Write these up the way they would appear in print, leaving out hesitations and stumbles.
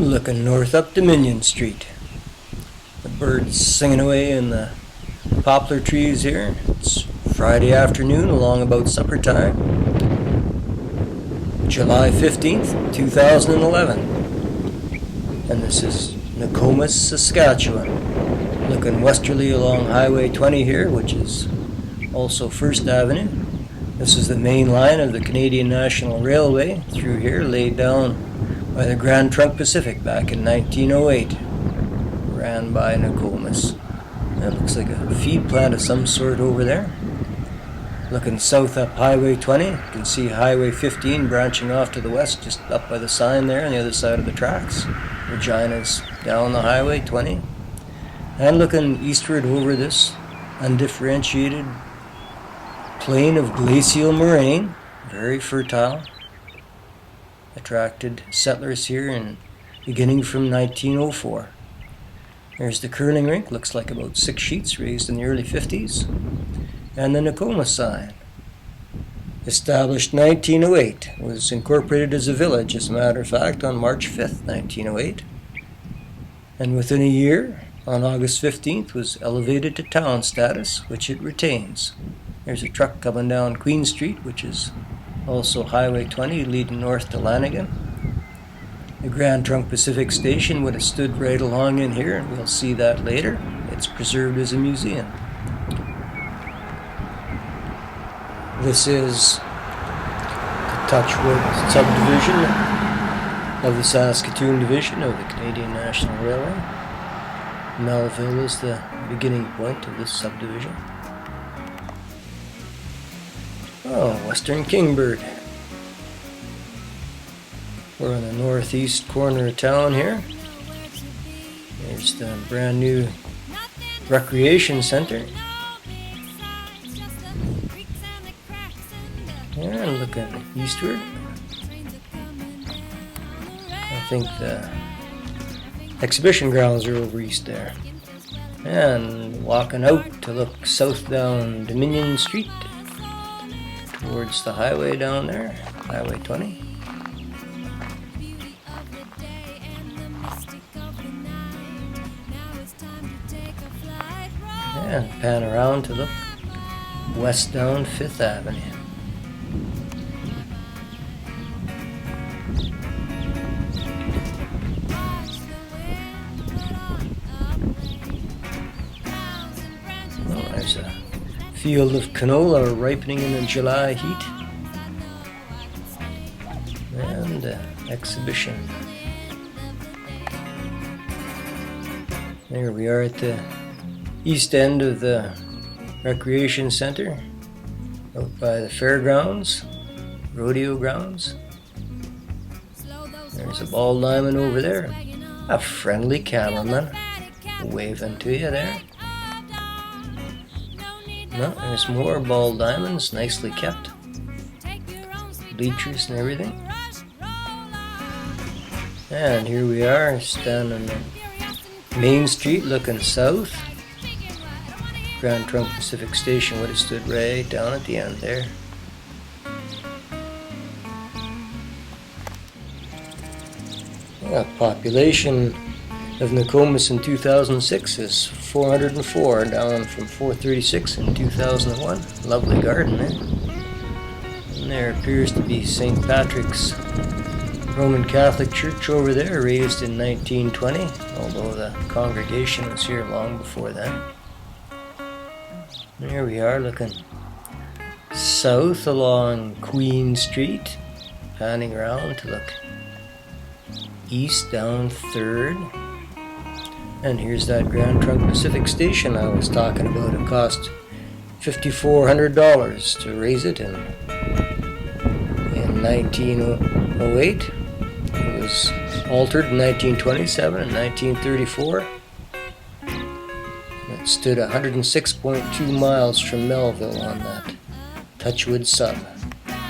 Looking north up Dominion Street. The birds singing away in the poplar trees here. It's Friday afternoon along about supper time. July 15th, 2011. And this is Nokomis, Saskatchewan. Looking westerly along Highway 20 here, which is also 1st Avenue. This is the main line of the Canadian National Railway through here, laid down by the Grand Trunk Pacific back in 1908. Ran by Nokomis. That looks like a feed plant of some sort over there. Looking south up Highway 20, you can see Highway 15 branching off to the west, just up by the sign there on the other side of the tracks. Regina's down the Highway 20. And looking eastward over this undifferentiated plain of glacial moraine, very fertile. Attracted settlers here beginning from 1904. There's the curling rink, looks like about 6 sheets, raised in the early 50s. And the Nokomis sign. Established 1908, was incorporated as a village, as a matter of fact, on March 5th, 1908. And within a year, on August 15th, was elevated to town status, which it retains. There's a truck coming down Queen Street, which is also Highway 20, leading north to Lanigan. The Grand Trunk Pacific Station would have stood right along in here, and we'll see that later. It's preserved as a museum. This is the Touchwood subdivision of the Saskatoon division of the Canadian National Railway. Melville is the beginning point of this subdivision. Oh, Western Kingbird. We're on the northeast corner of town here. There's the brand new recreation center. And looking eastward. I think the exhibition grounds are over east there. And walking out to look south down Dominion Street towards the highway down there, Highway 20. And pan around to look west down 5th Avenue. There's a field of canola ripening in the July heat. And exhibition. There we are at the east end of the recreation center, out by the fairgrounds, rodeo grounds. There's a ball diamond over there. A friendly cameraman waving to you there. No, there's more ball diamonds, nicely kept. Bleachers and everything. And here we are, standing on Main Street looking south. Grand Trunk Pacific Station would have stood right down at the end there. The population of Nokomis in 2006 is 404, down from 436 in 2001. Lovely garden there. And there appears to be St. Patrick's Roman Catholic Church over there, raised in 1920, although the congregation was here long before that. There we are, looking south along Queen Street, panning around to look east down 3rd. And here's that Grand Trunk Pacific Station I was talking about. It cost $5,400 to raise it in 1908. It was altered in 1927 and 1934. It stood 106.2 miles from Melville on that Touchwood sub.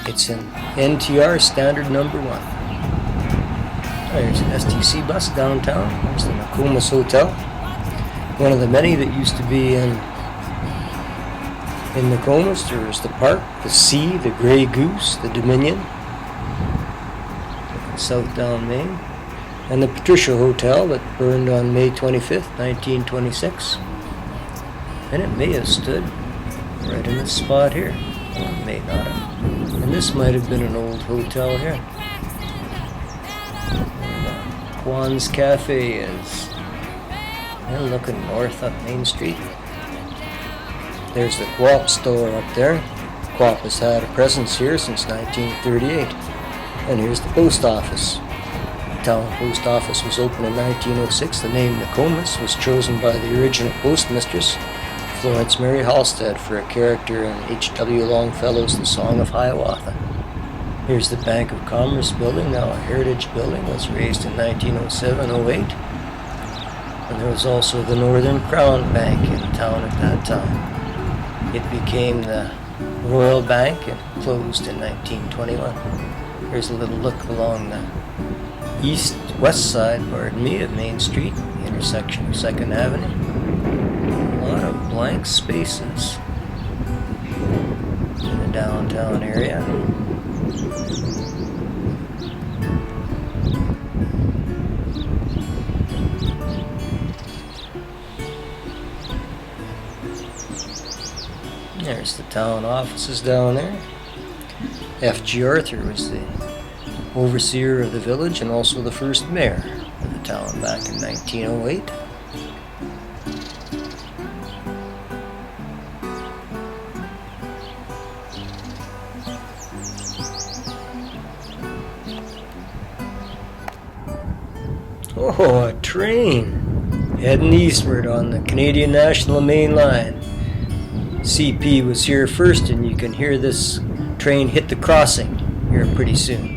It's an NTR standard number 1. There's an STC bus downtown. There's the Nokomis Hotel. One of the many that used to be in Nokomis. There's the park, the sea, the Grey Goose, the Dominion. South down Main. and the Patricia Hotel that burned on May 25th, 1926. And it may have stood right in this spot here, or it may not have. And this might have been an old hotel here. Juan's Cafe is, and looking north up Main Street. There's the Co-op store up there. Co-op has had a presence here since 1938. And here's the post office. The town post office was opened in 1906. The name Nokomis was chosen by the original postmistress, Florence Mary Halstead, for a character in H.W. Longfellow's The Song of Hiawatha. Here's the Bank of Commerce building, now a heritage building, was raised in 1907-08. And there was also the Northern Crown Bank in town at that time. It became the Royal Bank and closed in 1921. Here's a little look along the west side, of Main Street, the intersection of 2nd Avenue. A lot of blank spaces in the downtown area. There's the town offices down there. F.G. Arthur was the overseer of the village and also the first mayor of the town back in 1908. Oh, a train heading eastward on the Canadian National Main Line. CP was here first, and you can hear this train hit the crossing here pretty soon.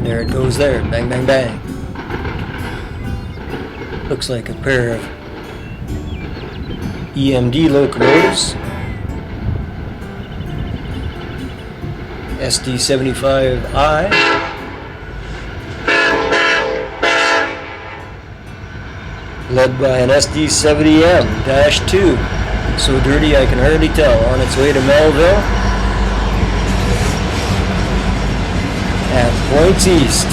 There it goes there, bang, bang, bang. Looks like a pair of EMD locomotives. SD75I. Led by an SD70M-2. So dirty I can hardly tell. On its way to Melville and points east.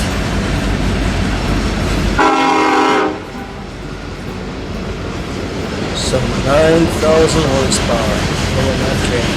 Some 9,000 horsepower in that train.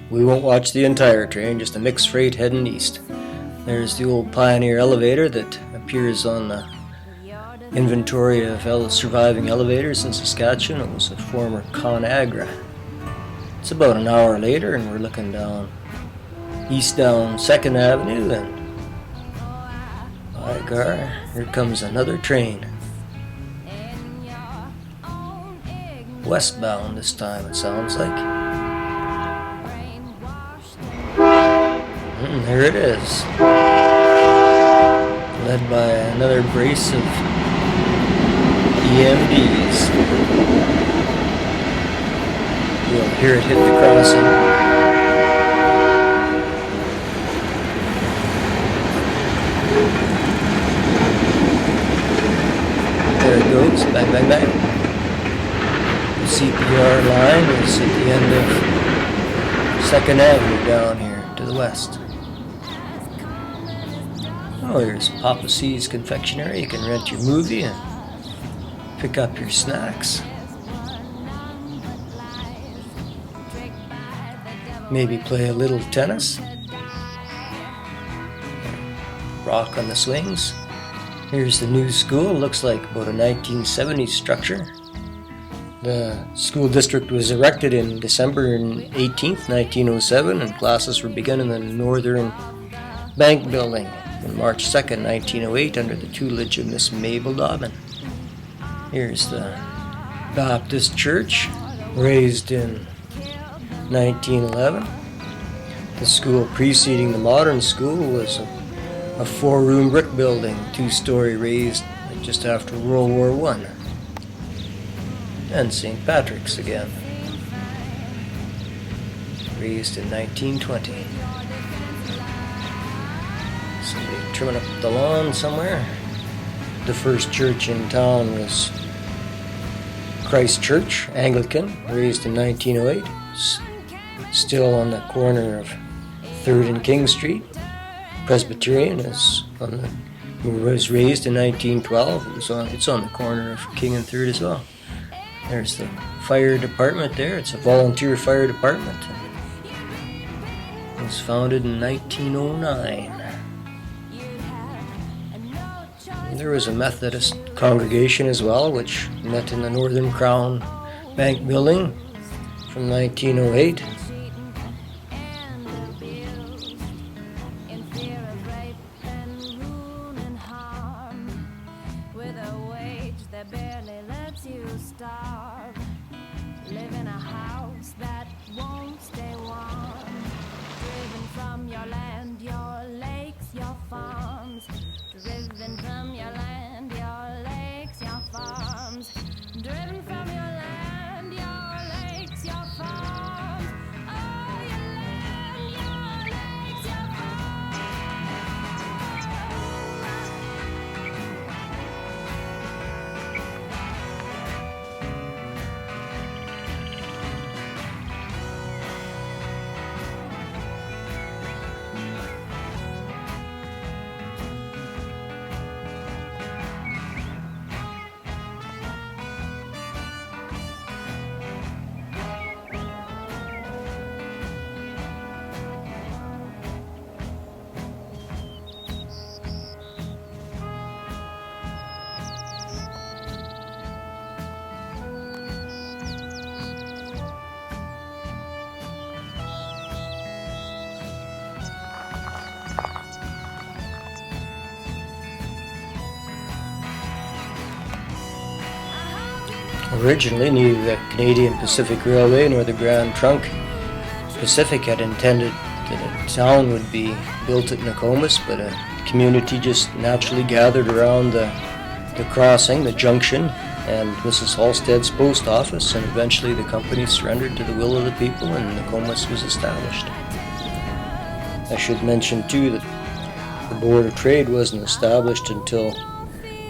We won't watch the entire train, just a mixed freight heading east. There's the old Pioneer elevator that appears on the inventory of surviving elevators in Saskatchewan. It was a former ConAgra. It's about an hour later and we're looking east down 2nd Avenue, and by gar, here comes another train. Westbound this time, it sounds like. There it is. Led by another brace of EMDs. You'll hear it hit the crossing. There it goes. Bang, bang, bang. The CPR line is at the end of 2nd Avenue down here to the west. Oh, here's Papa C's Confectionery. You can rent your movie and pick up your snacks. Maybe play a little tennis. Rock on the swings. Here's the new school. Looks like about a 1970s structure. The school district was erected in December 18th, 1907, and classes were begun in the Northern Bank building on March 2nd, 1908, under the tutelage of Miss Mabel Dobbin. Here's the Baptist church, raised in 1911. The school preceding the modern school was a four-room brick building, two-story, raised just after World War I. And St. Patrick's again, raised in 1920. Somebody trimming up the lawn somewhere. The first church in town was Christ Church, Anglican, raised in 1908. Still on the corner of 3rd and King Street. Presbyterian was raised in 1912. It's on the corner of King and 3rd as well. There's the fire department there. It's a volunteer fire department. It was founded in 1909. There was a Methodist congregation as well, which met in the Northern Crown Bank building from 1908. Live in a house that won't stay warm. Driven from your land, your lakes, your farms. Driven from your land, your lakes, your farms. Driven from your land, your lakes, your farms. Oh, your land, your lakes, your Originally, neither the Canadian Pacific Railway nor the Grand Trunk Pacific had intended that a town would be built at Nokomis, but a community just naturally gathered around the crossing, the junction, and Mrs. Halstead's post office, and eventually the company surrendered to the will of the people and Nokomis was established. I should mention too that the Board of Trade wasn't established until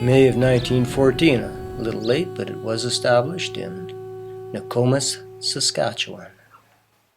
May of 1914. A little late, but it was established in Nokomis, Saskatchewan.